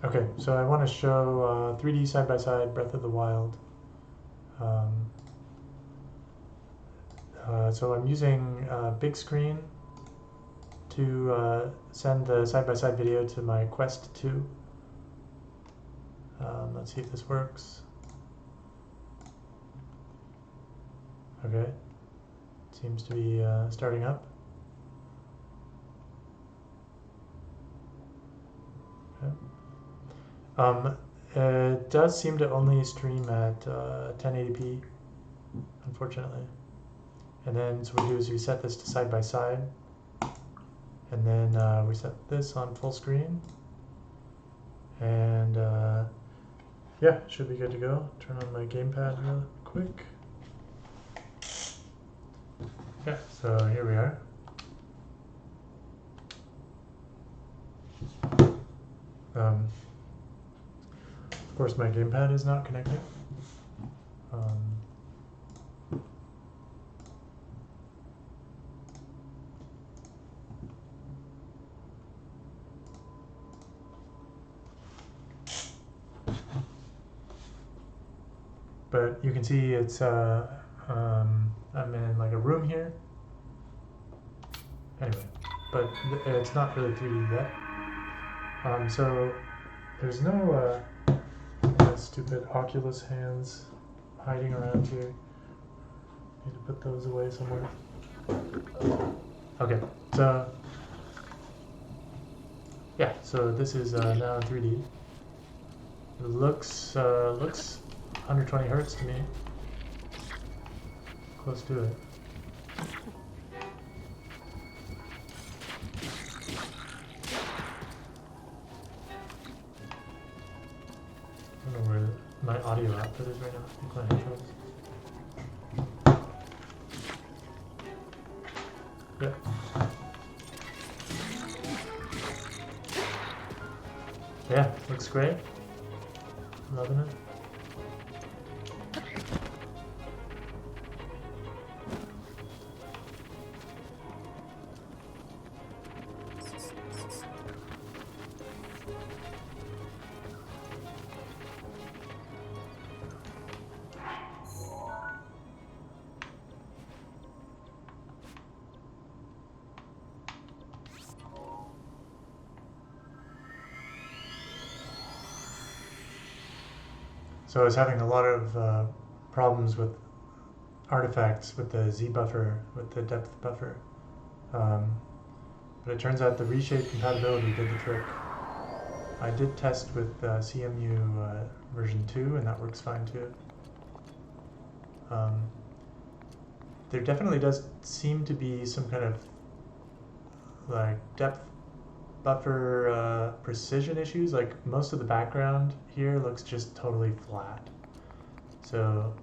Okay, so I want to show 3D side-by-side Breath of the Wild. So I'm using big screen to send the side-by-side video to my Quest 2. Let's see if this works. Okay, seems to be starting up. Okay. It does seem to only stream at 1080p, unfortunately. And then so what we do is we set this to side by side, and then we set this on full screen, and yeah, should be good to go. Turn on my gamepad real quick. Yeah, so here we are. Of course, my gamepad is not connected. But you can see it's I'm in like a room here. Anyway, but it's not really 3D yet. So there's no stupid Oculus hands hiding around here. Need to put those away somewhere. Okay, so yeah, so this is now in 3D. It looks 120 hertz to me. Close to it. I don't know where my audio output is right now. I think my headphones. Yeah. Yeah, looks great. Loving it. So I was having a lot of problems with artifacts with the Z buffer, with the depth buffer. But it turns out the reshade compatibility did the trick. I did test with cemu version 2 and that works fine too. There definitely does seem to be some kind of like depth buffer precision issues. Like most of the background here looks just totally flat. So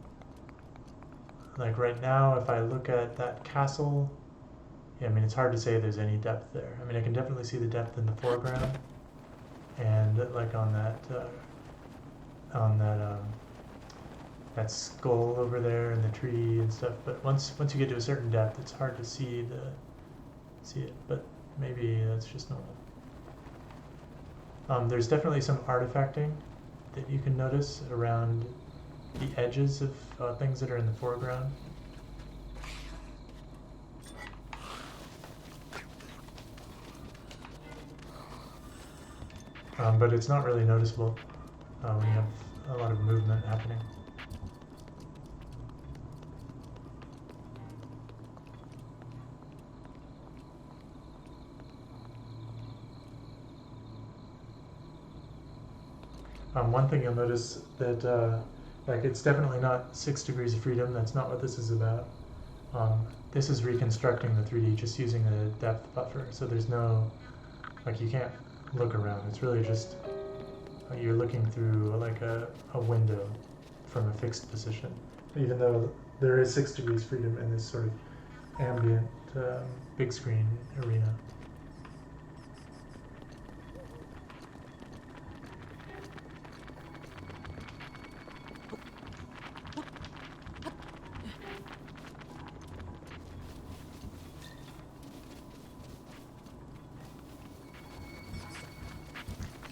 like right now, if I look at that castle, yeah, I mean, it's hard to say there's any depth there. I mean, I can definitely see the depth in the foreground, and like on that that skull over there and the tree and stuff. But once you get to a certain depth, it's hard to see it. But maybe that's just normal. There's definitely some artifacting that you can notice around the edges of things that are in the foreground. But it's not really noticeable when you have a lot of movement happening. One thing you'll notice that like it's definitely not 6 degrees of freedom. That's not what this is about. This is reconstructing the 3D just using the depth buffer. So there's no, like you can't look around. It's really just you're looking through like a window from a fixed position. Even though there is 6 degrees freedom in this sort of ambient big screen arena.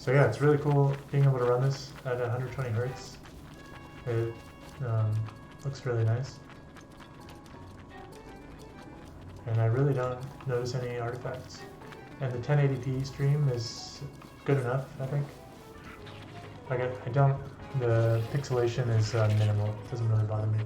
So yeah, it's really cool being able to run this at 120 hertz. It looks really nice. And I really don't notice any artifacts. And the 1080p stream is good enough, I think. Like the pixelation is minimal. It doesn't really bother me.